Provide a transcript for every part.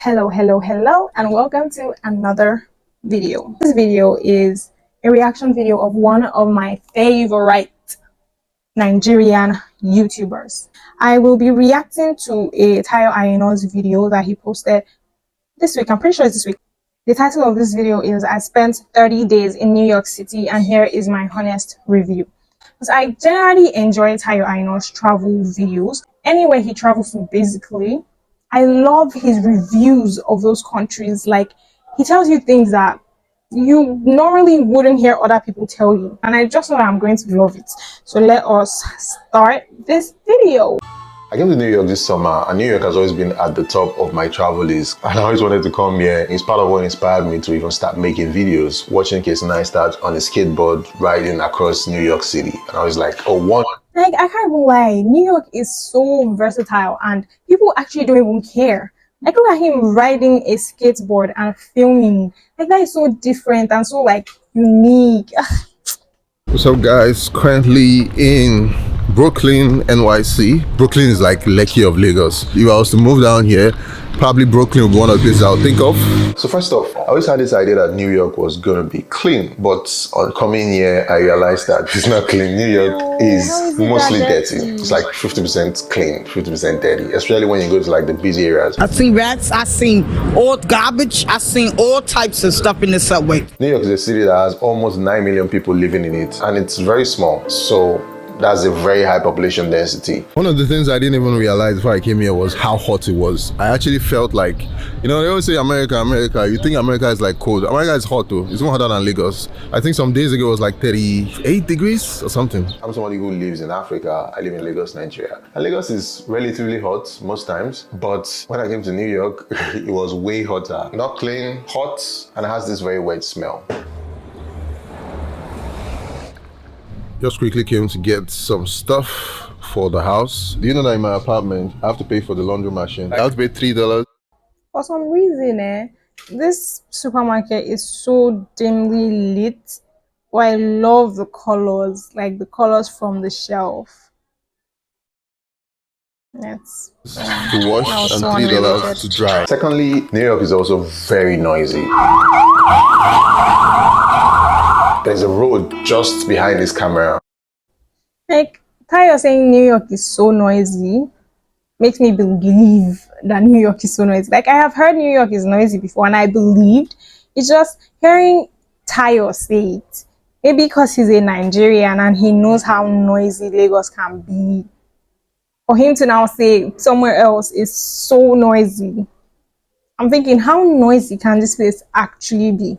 Hello, and welcome to another video. This video is a reaction video of one of my favorite Nigerian YouTubers. I will be reacting to a Aina's video that he posted this week. I'm pretty sure it's this week. The title of this video is I Spent 30 Days in New York City, and here is my honest review. Because I generally enjoy Aina's travel videos. Anywhere he travels to, basically. I love his reviews of those countries. Like, he tells you things that you normally wouldn't hear other people tell you. And I just know that I'm going to love it. So let us start this video. I came to New York this summer, and New York has always been at the top of my travel list. And I always wanted to come here. It's part of what inspired me to even start making videos, watching Casey Neistat on a skateboard riding across New York City. And I was like, oh, what? Like, I can't even lie, New York is so versatile and people actually don't even care. Like, look at him riding a skateboard and filming. Like, that is so different and so, like, unique. What's up, guys? Currently in Brooklyn, NYC. Brooklyn is like Lekki of Lagos. If I was to move down here, probably Brooklyn would be one of the places I would think of. So first off, I always had this idea that New York was going to be clean, but on coming here, I realized that it's not clean. New York is mostly dirty. It's like 50% clean, 50% dirty, especially when you go to like the busy areas. I've seen rats, I've seen old garbage, I've seen all types of stuff in the subway. New York is a city that has almost 9 million people living in it, and it's very small. So that's a very high population density. One of the things I didn't even realize before I came here was how hot it was. I actually felt like, you know, they always say America. You think America is like cold. America is hot though. It's more hotter than Lagos. I think some days ago it was like 38 degrees or something. I'm somebody who lives in Africa. I live in Lagos, Nigeria. And Lagos is relatively hot most times. But when I came to New York, it was way hotter. Not clean, hot, and it has this very wet smell. Just quickly came to get some stuff for the house. Do you know that in my apartment, I have to pay for the laundry machine? I have to pay $3. For some reason, this supermarket is so dimly lit. But I love the colors, like the colors from the shelf. That's To wash and so $3 to dry. Secondly, New York is also very noisy. There's a road just behind this camera. like Tayo saying New York is so noisy makes me believe that New York is so noisy. Like, I have heard New York is noisy before and I believed. It's just hearing Tayo say it. Maybe because he's a Nigerian and he knows how noisy Lagos can be. For him to now say somewhere else is so noisy, I'm thinking, how noisy can this place actually be?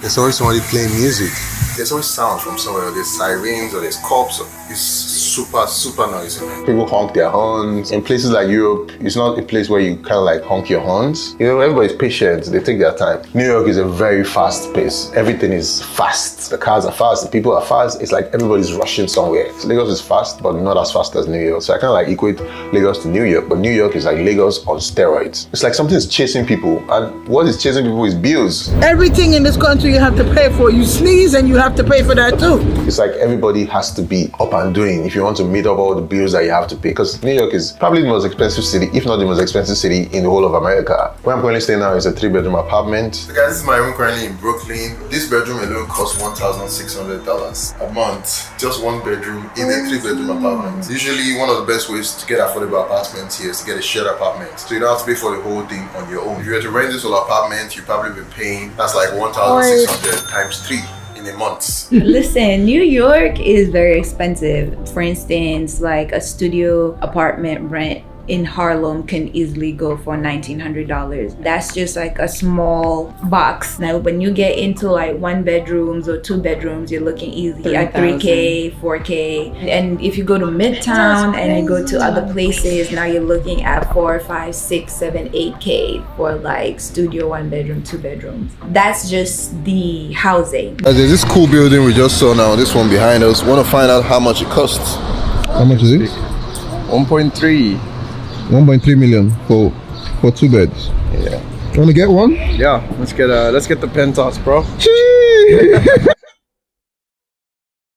There's always somebody playing music. There's always sound from somewhere. There's sirens or there's cops. It's super noisy, man. People honk their horns. In places like Europe, it's not a place where you kind of like honk your horns. You know, everybody's patient. They take their time. New York is a very fast pace. Everything is fast. The cars are fast. The people are fast. It's like everybody's rushing somewhere. So Lagos is fast, but not as fast as New York. So I kind of like equate Lagos to New York, but New York is like Lagos on steroids. It's like something's chasing people, and what is chasing people is bills. Everything in this country you have to pay for. You sneeze and you have to pay for that too. It's like everybody has to be up and doing if you want to meet up all the bills that you have to pay. Because New York is probably the most expensive city, if not the most expensive city in the whole of America. Where I'm currently staying now is a 3-bedroom apartment. So guys, this is my room currently in Brooklyn. This bedroom alone costs $1,600 a month. Just one bedroom in a 3-bedroom apartment. Usually one of the best ways to get affordable apartments here is to get a shared apartment. So you don't have to pay for the whole thing on your own. If you were to rent this whole apartment, you'd probably be paying, that's like 1,600 times 3. In a month. Listen, New York is very expensive. For instance, like a studio apartment rent in Harlem can easily go for $1,900. That's just like a small box. Now, when you get into like 1 bedrooms or 2 bedrooms, you're looking easily at 3K, 4K. And if you go to Midtown and you go to other places, now you're looking at 4, 5, 6, 7, 8K for like studio 1 bedroom, 2 bedrooms. That's just the housing. There's this cool building we just saw now, this one behind us. Want to find out how much it costs. How much is it? 1.3. 1.3 million for 2 beds. Yeah. You want to get one? Yeah. Let's get the penthouse, bro.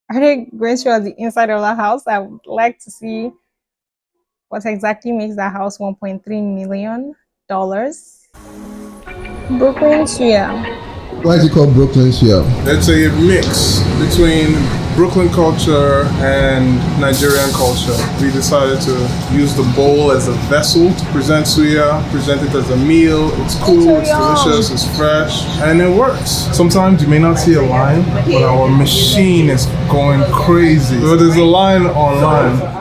Are they going to show us the inside of the house? I would like to see what exactly makes that house $1.3 million. Brooklyn Suya. Why is it called Brooklyn here? It's a mix between Brooklyn culture and Nigerian culture. We decided to use the bowl as a vessel to present suya, present it as a meal. It's cool, it's delicious, it's fresh, and it works. Sometimes you may not see a line, but our machine is going crazy. So there's a line online.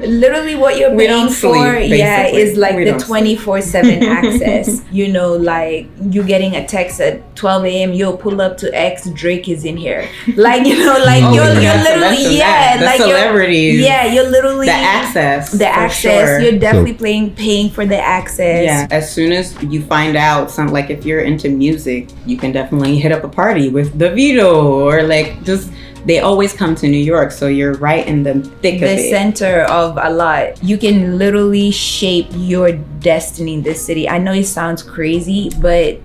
Literally what you're We don't paying for, sleep, yeah, basically. is like We the don't sleep. 24/7 access. You know, like you getting a text at 12 a.m. Yo, pull up to X. Drake is in here. Like, you know, like Oh, you're yeah, so literally, mention yeah, that. The like celebrities, you're literally the access, the for access. sure. You're definitely paying for the access. Yeah, as soon as you find out something, like if you're into music, you can definitely hit up a party with Davido, or like just they always come to New York, so you're right in the thick of The it. center of a lot. You can literally shape your destiny in this city. I know it sounds crazy, but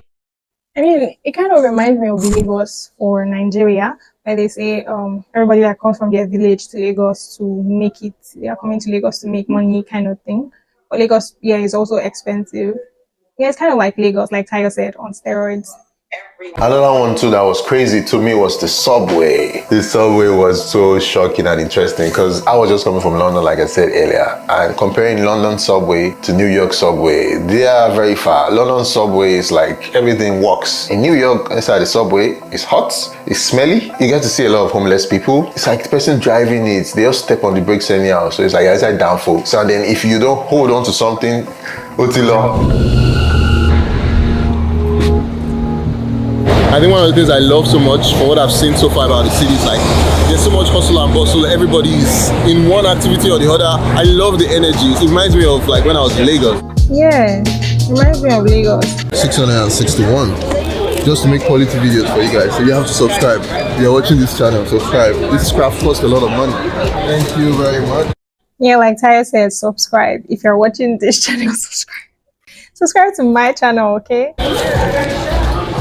I mean, it kind of reminds me of Lagos or Nigeria, where they say everybody that comes from their village to Lagos to make it, they are coming to Lagos to make money, kind of thing. But Lagos, yeah, is also expensive. Yeah, it's kind of like Lagos, like Tiger said, on steroids. Another one too that was crazy to me was the subway. The subway was so shocking and interesting because I was just coming from London, like I said earlier, and comparing London subway to New York subway, they are very far. London subway is like everything works. In New York, inside the subway, it's hot, it's smelly. You get to see a lot of homeless people. It's like the person driving it, they just step on the brakes anyhow. So it's like it's like downfall. So then if you don't hold on to something, Otilo. I think one of the things I love so much from what I've seen so far about the city is like there's so much hustle and bustle. Everybody's in one activity or the other. I love the energy. It reminds me of like when I was in Lagos. Yeah, reminds me of Lagos. 661 just to make quality videos for you guys. So you have to subscribe. If you're watching this channel, subscribe. This craft costs a lot of money. Thank you very much. Yeah, like Tyre said, subscribe. If you're watching this channel, subscribe. Subscribe to my channel, okay?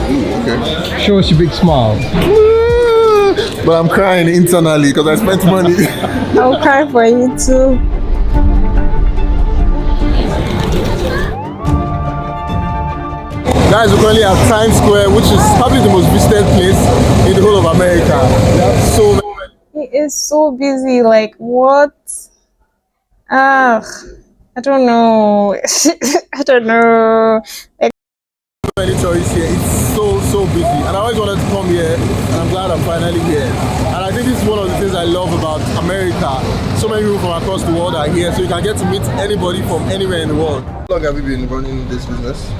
Ooh, okay. Show us your big smile. But I'm crying internally because I spent money. I'll cry for you too. Guys, we're currently at Times Square, which is probably the most visited place in the whole of America. We have so many. He is so busy. Like, what? Ah, I don't know. I don't know. Like, Many tourists here. It's so busy, and I always wanted to come here, and I'm glad I'm finally here. And I think this is one of the things I love about America. So many people from across the world are here, so you can get to meet anybody from anywhere in the world. How long have you been running this business?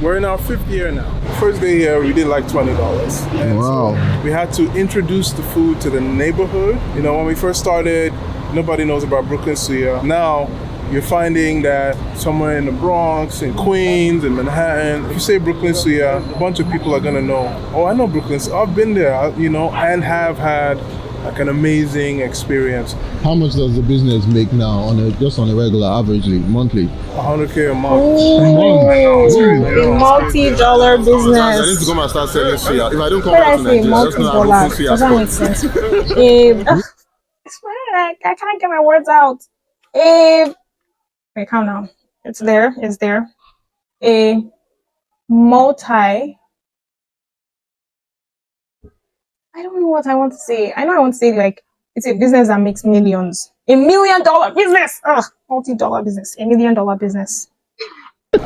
We're in our 5th year now. First day here, we did like $20. And Wow. so we had to introduce the food to the neighborhood. You know, when we first started, nobody knows about Brooklyn Suya. Now, you're finding that somewhere in the Bronx, in Queens, in Manhattan, if you say Brooklyn Suya, a bunch of people are gonna know, oh, I know Brooklyn Suya. I've been there, you know, and have had like an amazing experience. How much does the business make now on just on a regular, averagely, monthly? 100K a month. a multi-dollar I need to business. come and start selling suya. If I don't come When back I to say Nigeria, I just know I'm multi-dollar, looking does that make suya sense? I can't get my words out. Wait, calm down. It's there. It's there. A multi. I don't know what I want to say. I know I want to say like it's a business that makes millions. $1 million business. Ugh, multi-dollar business. $1 million business.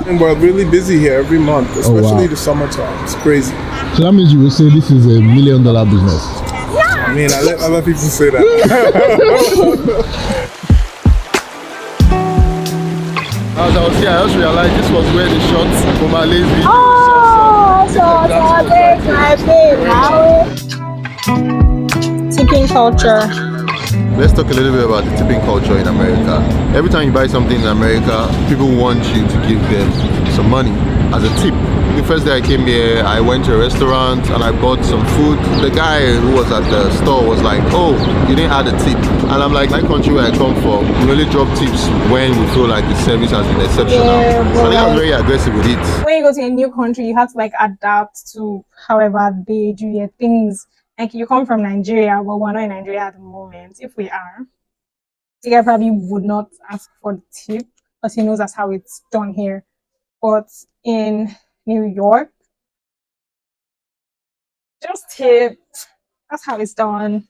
And we're really busy here every month, especially wow. the summertime. It's crazy. So that means you will say this is $1 million business. I mean, I let other people say that. As I was here, I just realized this was where the shots for my lazy video. Tipping culture. Let's talk a little bit about the tipping culture in America. Every time you buy something in America, people want you to give them some money as a tip. The first day I came here, I went to a restaurant and I bought some food. The guy who was at the store was like, oh, you didn't add a tip. And I'm like, my country where I come from, we only drop tips when we feel like the service has been exceptional. Yeah, I but think I was very aggressive with it. when you go to a new country, you have to like adapt to however they do their things. Like you come from Nigeria, but we're not in Nigeria at the moment. If we are, you guys probably would not ask for the tip. because he knows that's how it's done here. But in New York, just tip. That's how it's done.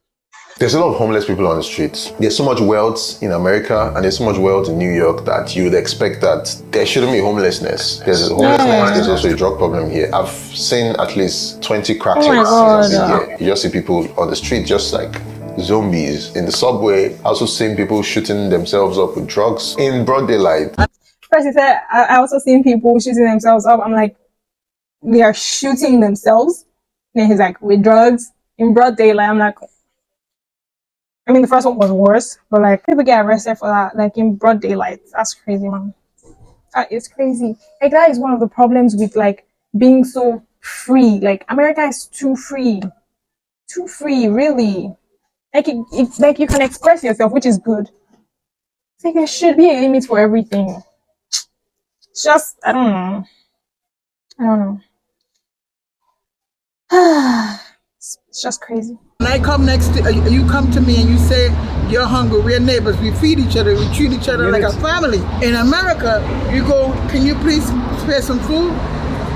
There's a lot of homeless people on the streets. There's so much wealth in America and there's so much wealth in New York that you would expect that there shouldn't be homelessness. There's homelessness, there's also a drug problem here. I've seen at least 20 crackheads here. You just see people on the street just like zombies. In the subway, I've also seen people shooting themselves up with drugs in broad daylight. First, he said, I also seen people shooting themselves up. I'm like, they are shooting themselves? And then he's like, with drugs in broad daylight. I'm like, I mean, the first one was worse, but like, people get arrested for that, like in broad daylight. That's crazy, man. That is crazy. Like, that is one of the problems with like being so free. Like, America is too free, really. Like, it's like you can express yourself, which is good. It's like there should be a limit for everything. It's just, I don't know. It's just crazy. When I come next to you, come to me and you say you're hungry, we're neighbors, we feed each other, we treat each other like a family. In America, you go, can you please spare some food?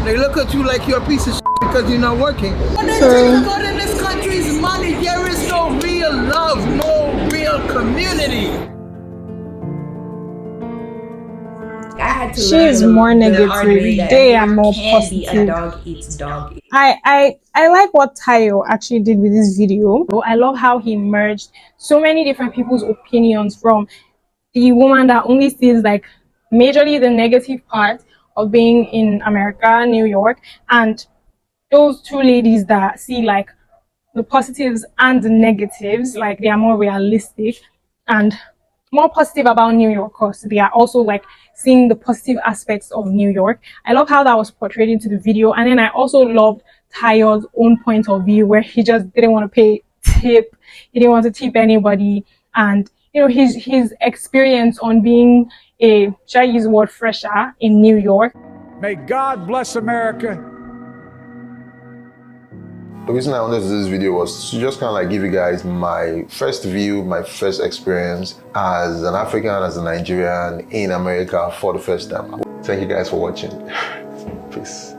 They look at you like you're a piece of shit because you're not working. What they think about in this country is money. There is no real love, no real community. I had to She learn is the more negative. hard way that They are more can't be a positive. dog eats dog. I like what Tayo actually did with this video. I love how he merged so many different people's opinions, from the woman that only sees like majorly the negative part of being in America, New York, and those two ladies that see like the positives and the negatives, like they are more realistic and more positive about New York, because they are also like seeing the positive aspects of New York. I love how that was portrayed into the video. And then I also loved Tayo's own point of view, where he just didn't want to pay tip. He didn't want to tip anybody. And, you know, his experience on being a, should I use the word, fresher in New York. May God bless America. The reason I wanted to do this video was to just kind of like give you guys my first view, my first experience as an African, as a Nigerian in America for the first time. Thank you guys for watching. Peace.